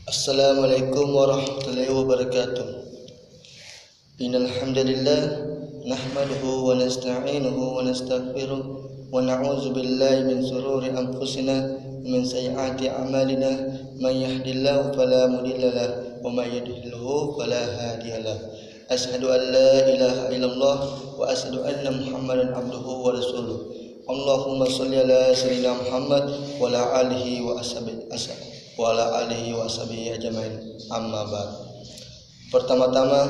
Assalamualaikum warahmatullahi wabarakatuh. Innal hamdalillah nahmaduhu wa nasta'inuhu wa nastaghfiruh wa na'udzu billahi min shururi anfusina wa min sayyiati a'malina. May yahdihillahu fala mudilla lahu wa may yudhlilhu fala hadiyalah. Asyhadu an la ilaha illallah wa asyhadu anna Muhammadan abduhu wa rasuluh. Allahumma shalli ala sayyidina Muhammad wa ala alihi wa ashabihi ajmain. Amma ba'd. Pertama-tama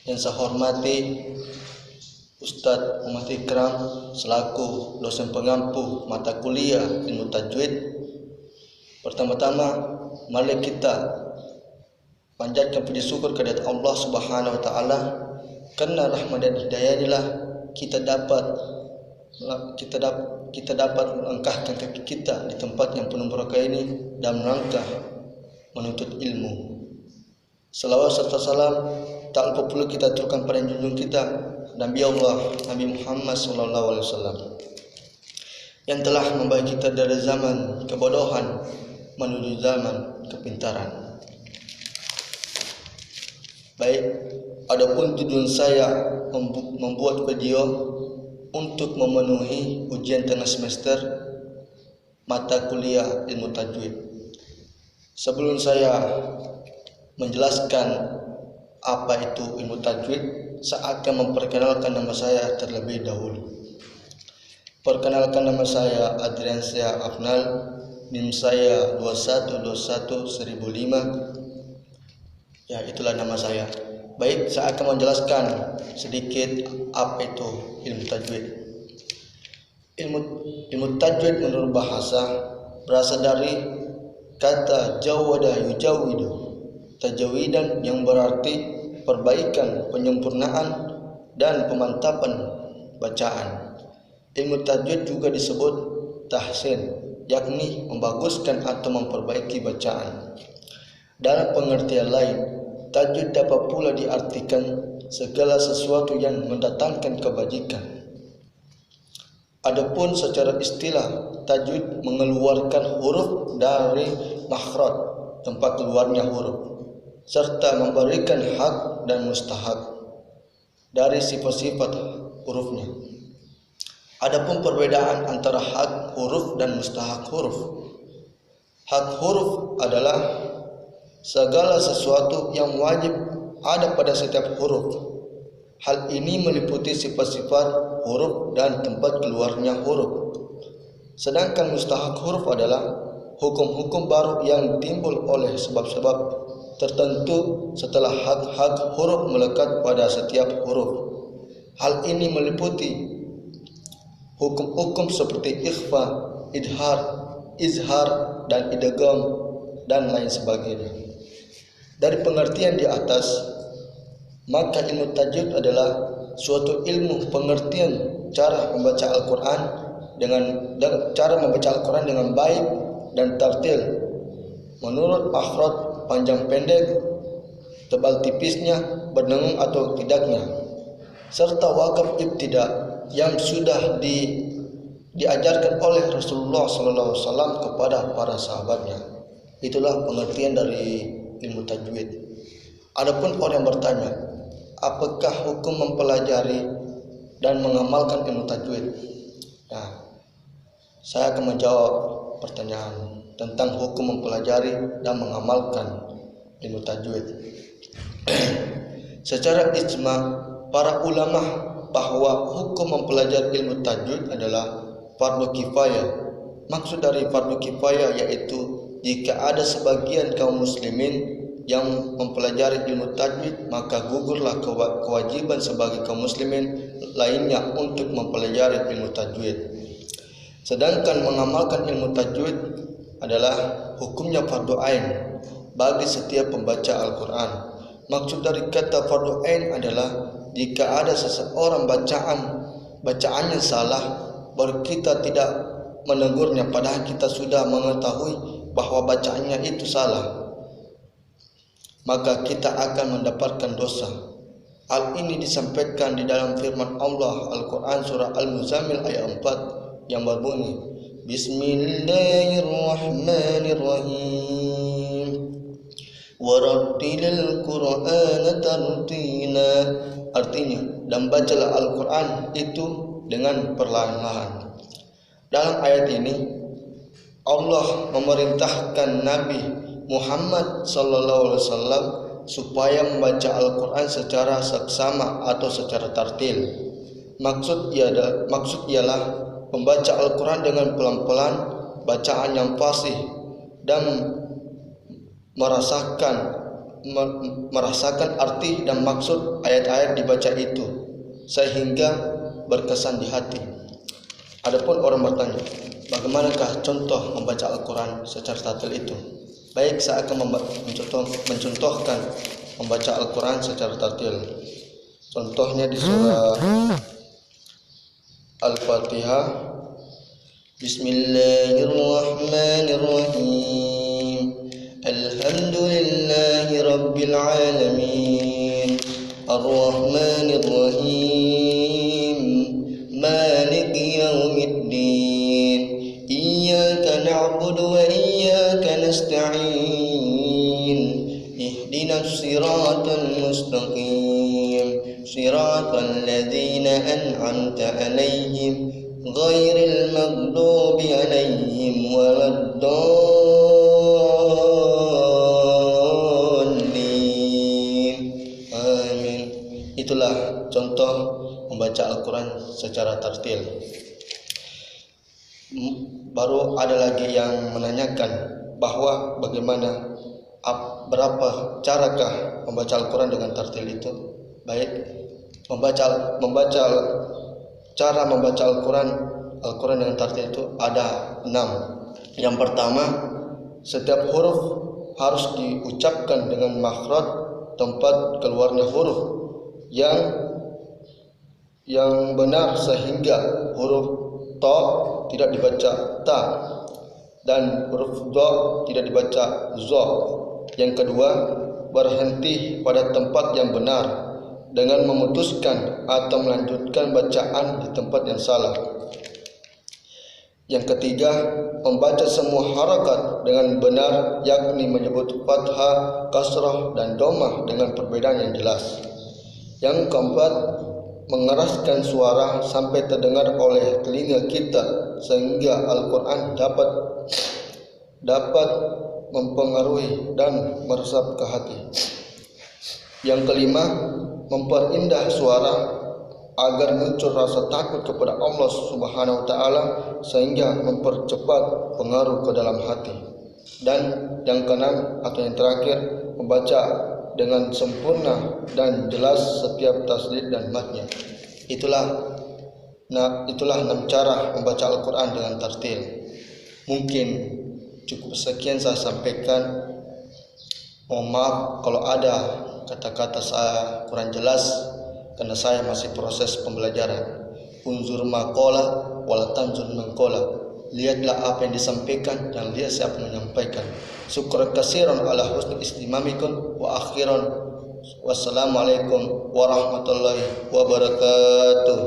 yang saya hormati Ustadz Muhammad Ikram selaku dosen pengampu mata kuliah ilmu tajwid. Pertama-tama mari kita panjatkan puji syukur kepada Allah Subhanahu wa taala, karena rahmat dan hidayah inilah kita dapat melangkahkan kaki kita di tempat yang penuh berkah ini dan melangkah menuntut ilmu. Salawat serta salam tak lupa pula kita aturkan pada junjung kita Nabi Allah Nabi Muhammad SAW yang telah membawa kita dari zaman kebodohan menuju zaman kepintaran. Baik, adapun tujuan saya membuat video untuk memenuhi ujian tengah semester mata kuliah ilmu tajwid. Sebelum saya menjelaskan apa itu ilmu tajwid, saya akan memperkenalkan nama saya terlebih dahulu. Perkenalkan, nama saya Adrian Syah Afnal, NIM saya 2121-1005. Ya, itulah nama saya. Baik, saya akan menjelaskan sedikit apa itu ilmu tajwid. Ilmu tajwid menurut bahasa berasal dari kata jawada yujawidu, tajwidan yang berarti perbaikan, penyempurnaan dan pemantapan bacaan. Ilmu tajwid juga disebut tahsin, yakni membaguskan atau memperbaiki bacaan. Dalam pengertian lain, tajwid dapat pula diartikan segala sesuatu yang mendatangkan kebajikan. Adapun secara istilah, tajwid mengeluarkan huruf dari makhraj, tempat keluarnya huruf, serta memberikan hak dan mustahak dari sifat-sifat hurufnya. Adapun perbedaan antara hak huruf dan mustahak huruf. Hak huruf adalah segala sesuatu yang wajib ada pada setiap huruf. Hal ini meliputi sifat-sifat huruf dan tempat keluarnya huruf. Sedangkan mustahak huruf adalah hukum-hukum baru yang timbul oleh sebab-sebab tertentu setelah hak-hak huruf melekat pada setiap huruf. Hal ini meliputi hukum-hukum seperti ikhfa, idhar, izhar, dan idgham dan lain sebagainya. Dari pengertian di atas, maka ilmu tajwid adalah suatu ilmu pengertian cara membaca Al-Quran dengan baik dan tartil menurut makhraj, panjang pendek, tebal tipisnya, berdengung atau tidaknya, serta wakaf ibtida yang sudah diajarkan oleh Rasulullah SAW kepada para sahabatnya. Itulah pengertian dari ilmu tajwid. Adapun orang yang bertanya, apakah hukum mempelajari dan mengamalkan ilmu tajwid? Nah, saya akan menjawab pertanyaan tentang hukum mempelajari dan mengamalkan ilmu tajwid. Secara ijma para ulama bahwa hukum mempelajari ilmu tajwid adalah fardu kifayah. Maksud dari fardu kifayah yaitu jika ada sebagian kaum muslimin yang mempelajari ilmu tajwid, maka gugurlah kewajiban sebagai kaum muslimin lainnya untuk mempelajari ilmu tajwid. Sedangkan mengamalkan ilmu tajwid adalah hukumnya fardu ain bagi setiap pembaca Al-Quran. Maksud dari kata fardu ain adalah jika ada seseorang bacaannya salah, baru kita tidak menegurnya padahal kita sudah mengetahui bahwa bacaannya itu salah, maka kita akan mendapatkan dosa. Hal ini disampaikan di dalam firman Allah Al-Quran surah Al-Muzammil ayat 4 yang berbunyi Bismillahirrahmanirrahim. warattilil Qur'ana tartila. Artinya, dan bacalah Al-Quran itu dengan perlahan-lahan. Dalam ayat ini Allah memerintahkan Nabi Muhammad SAW supaya membaca Al-Quran secara seksama atau secara tartil. Maksud ialah membaca Al-Quran dengan pelan-pelan, bacaan yang fasih, dan merasakan arti dan maksud ayat-ayat dibaca itu sehingga berkesan di hati. Adapun orang bertanya, bagaimanakah contoh membaca Al-Quran secara tartil itu? Baik, saya akan mencontohkan membaca Al-Quran secara tartil. Contohnya di surah Al-Fatihah. Bismillahirrahmanirrahim. Alhamdulillahi Rabbil Alamin, Ar-Rahmanir-Rahim, Maliki Yawmiddin, Iyyaka na'budu wa iyyaka nasta'in, Ihdinas siratal mustaqim, Siratal ladzina an'amta 'alaihim, Ghairil maghdubi 'alaihim waladdallin. Amin. Itulah contoh membaca Al-Quran secara tartil. Baru ada lagi yang menanyakan bahwa bagaimana, berapa carakah membaca Al-Quran dengan tartil itu? Baik, cara membaca Al-Quran dengan tartil itu ada 6. Yang pertama, setiap huruf harus diucapkan dengan makhraj tempat keluarnya huruf yang benar, sehingga huruf ta tidak dibaca ta dan huruf dha tidak dibaca za. Yang kedua, berhenti pada tempat yang benar dengan memutuskan atau melanjutkan bacaan di tempat yang salah. Yang ketiga, membaca semua harakat dengan benar, yakni menyebut fathah, kasrah, dan dhammah dengan perbedaan yang jelas. Yang keempat, mengeraskan suara sampai terdengar oleh telinga kita sehingga Al-Quran dapat mempengaruhi dan meresap ke hati. Yang kelima, memperindah suara agar muncul rasa takut kepada Allah Subhanahu wa taala sehingga mempercepat pengaruh ke dalam hati. Dan yang keenam atau yang terakhir, membaca dengan sempurna dan jelas setiap tasdid dan matnya. Itulah 6 cara membaca Al-Quran dengan tartil. Mungkin cukup sekian saya sampaikan. Mohon maaf kalau ada kata-kata saya kurang jelas karena saya masih proses pembelajaran. Unzur maqala wala tanzur maqala. Lihatlah apa yang disampaikan dan lihat siapa yang menyampaikan. Syukran katsiran ala husni istimamikum wa akhiran. Wassalamualaikum warahmatullahi wabarakatuh.